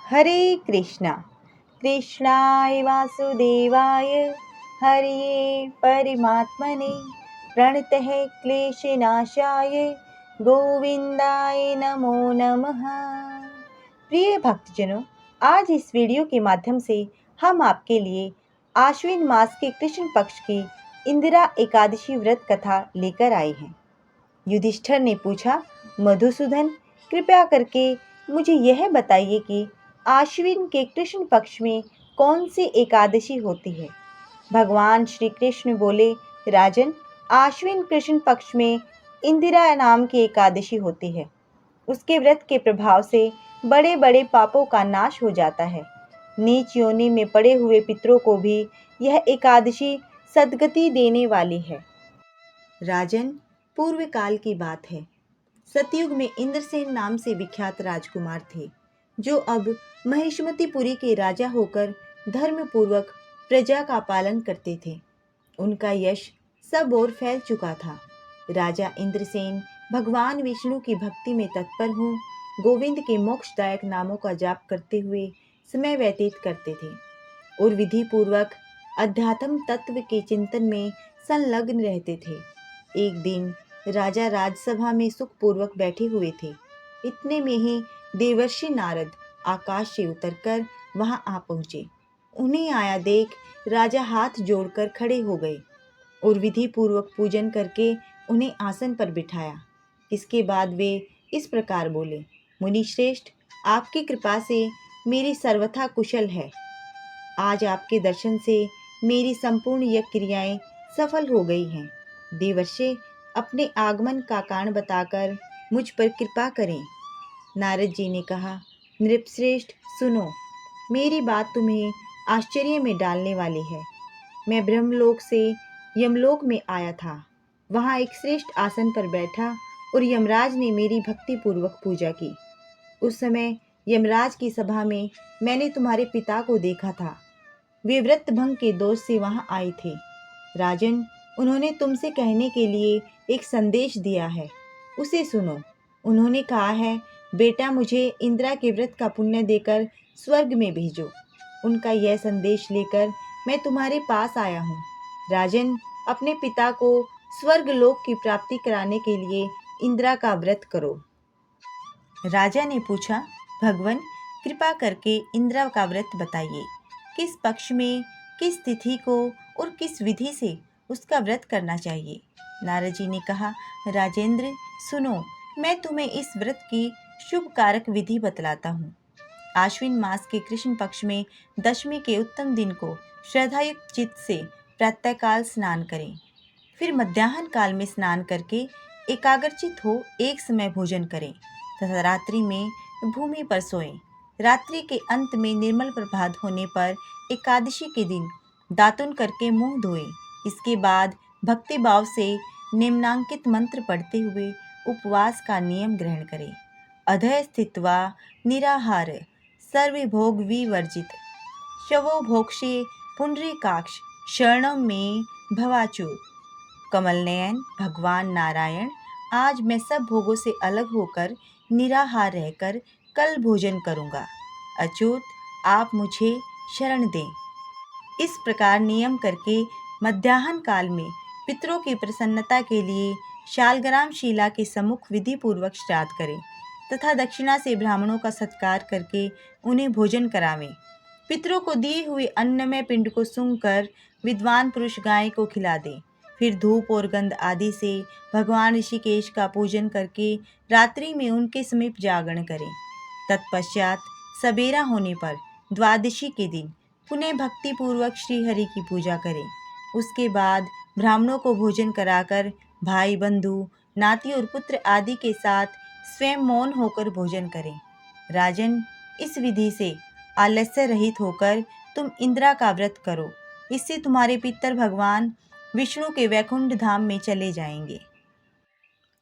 हरे कृष्णा कृष्णाय वासुदेवाय हरे परमात्मने प्रणतः क्लेशनाशाय गोविंदाय नमो नमः। प्रिय भक्तजनों, आज इस वीडियो के माध्यम से हम आपके लिए आश्विन मास के कृष्ण पक्ष की इंदिरा एकादशी व्रत कथा लेकर आए हैं। युधिष्ठिर ने पूछा, मधुसूदन, कृपया करके मुझे यह बताइए कि आश्विन के कृष्ण पक्ष में कौन सी एकादशी होती है। भगवान श्री कृष्ण बोले, राजन, आश्विन कृष्ण पक्ष में इंदिरा नाम की एकादशी होती है। उसके व्रत के प्रभाव से बड़े बड़े पापों का नाश हो जाता है। नीच योनि में पड़े हुए पितरों को भी यह एकादशी सद्गति देने वाली है। राजन, पूर्व काल की बात है। सतयुग में इंद्रसेन नाम से विख्यात राजकुमार थे, जो अब महिष्मतिपुरी के राजा होकर धर्मपूर्वक प्रजा का पालन करते थे। उनका यश सब ओर फैल चुका था। राजा इंद्रसेन भगवान विष्णु की भक्ति में तत्पर हो गोविंद के मोक्षदायक नामों का जाप करते हुए समय व्यतीत करते थे और विधि पूर्वक अध्यात्म तत्व के चिंतन में संलग्न रहते थे। एक दिन राजा राजसभा में सुखपूर्वक बैठे हुए थे। इतने में ही देवर्षि नारद आकाश से उतरकर वहां आ पहुंचे। उन्हें आया देख राजा हाथ जोड़कर खड़े हो गए और विधि पूर्वक पूजन करके उन्हें आसन पर बिठाया। इसके बाद वे इस प्रकार बोले, मुनि श्रेष्ठ, आपकी कृपा से मेरी सर्वथा कुशल है। आज आपके दर्शन से मेरी संपूर्ण यज्ञ क्रियाएं सफल हो गई हैं। देवर्षि, अपने आगमन का कारण बताकर मुझ पर कृपा करें। नारद जी ने कहा, नृपश्रेष्ठ, सुनो, मेरी बात तुम्हें आश्चर्य में डालने वाली है। मैं ब्रह्मलोक से यमलोक में आया था। वहाँ एक श्रेष्ठ आसन पर बैठा और यमराज ने मेरी भक्ति पूर्वक पूजा की। उस समय यमराज की सभा में मैंने तुम्हारे पिता को देखा था। वे व्रत भंग के दोष से वहां आए थे। राजन, उन्होंने तुमसे कहने के लिए एक संदेश दिया है, उसे सुनो। उन्होंने कहा है, बेटा, मुझे इंदिरा के व्रत का पुण्य देकर स्वर्ग में भेजो। उनका यह संदेश लेकर मैं तुम्हारे पास आया हूँ। राजन, अपने पिता को स्वर्ग लोक की प्राप्ति कराने के लिए इंदिरा का व्रत करो। राजा ने पूछा, भगवन, कृपा करके इंदिरा का व्रत बताइए। किस पक्ष में, किस तिथि को और किस विधि से उसका व्रत करना चाहिए। नारद जी ने कहा, राजेंद्र, सुनो, मैं तुम्हें इस व्रत की शुभ कारक विधि बतलाता हूँ। आश्विन मास के कृष्ण पक्ष में दशमी के उत्तम दिन को श्रद्धायुक्त चित्त से प्रातःकाल स्नान करें। फिर मध्याह्न काल में स्नान करके एकाग्रचित हो एक समय भोजन करें तथा रात्रि में भूमि पर सोएं। रात्रि के अंत में निर्मल प्रभात होने पर एकादशी के दिन दातुन करके मुंह धोएं। इसके बाद भक्ति भाव से निम्नांकित मंत्र पढ़ते हुए उपवास का नियम ग्रहण करें। अधः स्थित्वा निराहार सर्वभोग विवर्जित शवो भोक्षे पुंडरीकाक्ष शरणम में भवाच्युत। कमल नयन भगवान नारायण, आज मैं सब भोगों से अलग होकर निराहार रहकर कल भोजन करूंगा। अच्युत, आप मुझे शरण दें। इस प्रकार नियम करके मध्याह्न काल में पितरों की प्रसन्नता के लिए शालग्राम शिला के सम्मुख विधि पूर्वक श्राद्ध करें तथा दक्षिणा से ब्राह्मणों का सत्कार करके उन्हें भोजन करावें। पितरों को दिए हुए अन्नमय पिंड को सूंघकर विद्वान पुरुष गाय को खिला दें। फिर धूप और गंध आदि से भगवान ऋषिकेश का पूजन करके रात्रि में उनके समीप जागरण करें। तत्पश्चात सवेरा होने पर द्वादशी के दिन पुनः भक्ति पूर्वक श्री हरि की पूजा करें। उसके बाद ब्राह्मणों को भोजन कराकर भाई, बंधु, नाती और पुत्र आदि के साथ स्वयं मौन होकर भोजन करें। राजन, इस विधि से आलस्य रहित होकर तुम इंदिरा का व्रत करो। इससे तुम्हारे पितर भगवान विष्णु के वैकुंठ धाम में चले जाएंगे।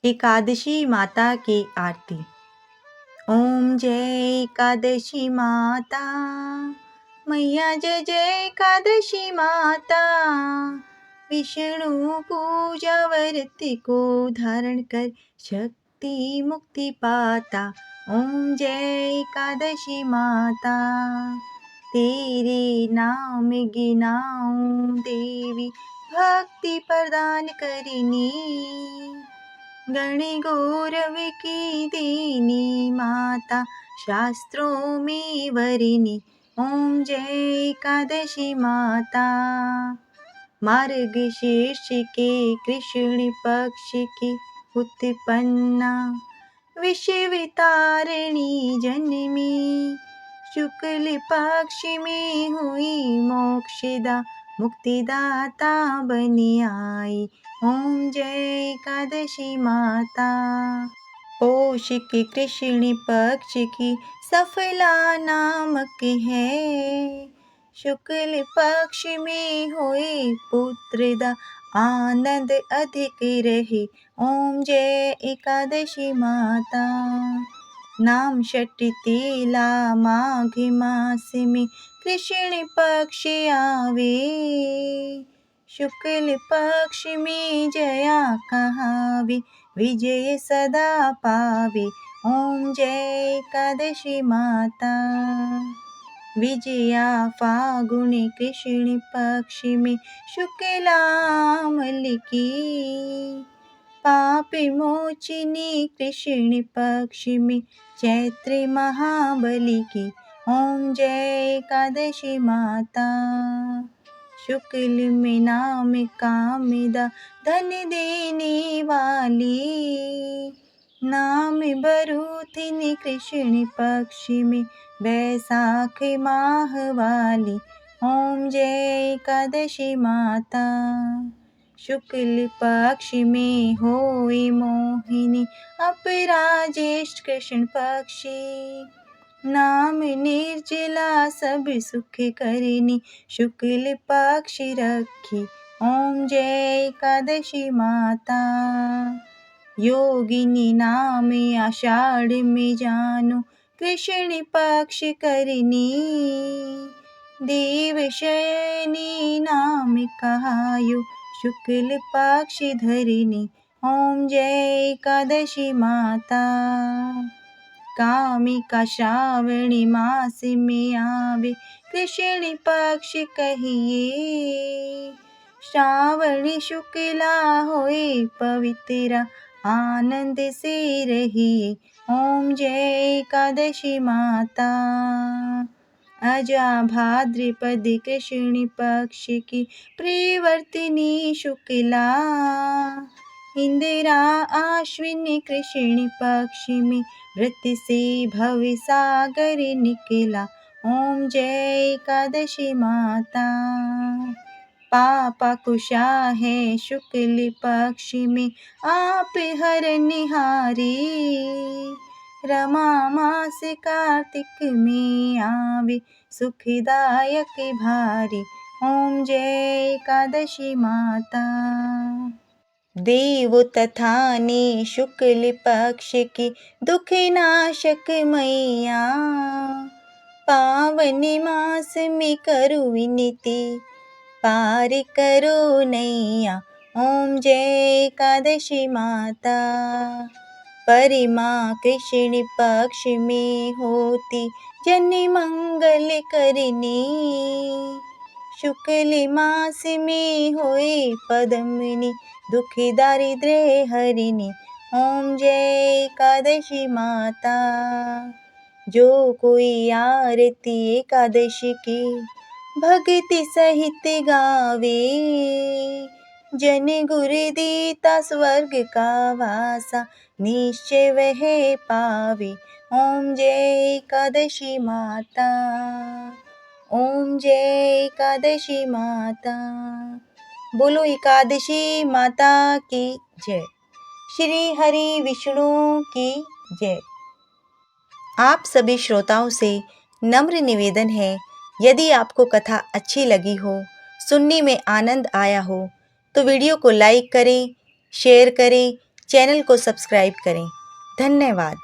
एकादशी माता की आरती। ओम जय एकादशी माता, मैया जय जय एकादशी माता। विष्णु पूजा व्रत को धारण कर शक्ति मुक्ति पाता। ओम जय एकादशी माता। तेरे नाम गिनाऊं देवी, भक्ति प्रदान करनी। गण गौरव की देनी माता, शास्त्रों में वरिणी। ओम जय एकादशी माता। मार्गशीर्ष के कृष्ण पक्ष की उत्पन्ना, विश्वतारिणी जन्मी। शुक्ल पक्ष में हुई मोक्षदा, मुक्तिदाता बनी आई। ओम जय एकादशी माता। पौष के कृष्ण पक्ष की सफला नामक है। शुक्ल पक्ष में हुए पुत्रदा, आनंद अधिक रहे। ओम जय एकादशी माता। नाम षट तेला माघ मास में कृष्ण पक्ष आवे। शुक्ल पक्ष में जया कहावे, विजय सदा पावे। ओम जय एकादशी माता। विजया फागुन कृष्ण पक्ष में शुक्लामल की। पाप मोचिनी कृष्ण पक्ष में चैत्र महाबली की। ओम जय एकादशी माता। शुक्ल में नाम कामदा, धन देने वाली। नाम बरूथिनी कृष्ण पक्ष में बैसाख माह वाली। ओम जय एकादशी माता। शुक्ल पक्ष में होई मोहिनी, अपराजेष्ठ कृष्ण पक्षी। नाम निर्जला सब सुख करनी, शुक्ल पक्ष रखी। ओम जय एकादशी माता। योगिनी नाम आषाढ़ में जानो, कृष्ण पक्ष करनी। देवशयनी नाम कहायो, शुक्ल पक्ष धरनी। ओम जय एकादशी माता। कामिका श्रावणी मास में आवे, कृष्ण पक्ष कहिए। श्रावणी शुक्ला होए पवित्रा, आनंद से रहिए। ओम जय एकादशी माता। अजा भाद्रपद कृष्ण पक्ष की प्रियवर्तिनी शुक्ला। इंदिरा आश्विन कृष्ण पक्ष में व्रत से भव सागर निकला। ओम जय एकादशी माता। पापा कुशा है शुक्ल पक्ष में आप हरनिहारी। रमा मास कार्तिक में आवे, सुखदायक भारी। ओम जय एकादशी माता। देव तथा ने शुक्ल पक्ष की दुख नाशक मैया। पावन मास में करो विनती, पार करो नैया। ओम जय एकादशी माता। परिमा कृष्ण पक्ष में होती, जन मंगल करनी। शुक्ल मास में होए पद्मिनी, दुख दारिद्र्य हरिणी। ओम जय एकादशी माता। जो कोई आरती एकादशी की भक्ति सहित गावे। जन गुर देता स्वर्ग का वासा, निश्चय वह पावे। ओम जय एकादशी माता। ओम जय एकादशी माता। बोलो एकादशी माता की जय। श्री हरि विष्णु की जय। आप सभी श्रोताओं से नम्र निवेदन है, यदि आपको कथा अच्छी लगी हो, सुनने में आनंद आया हो, तो वीडियो को लाइक करें, शेयर करें, चैनल को सब्सक्राइब करें। धन्यवाद।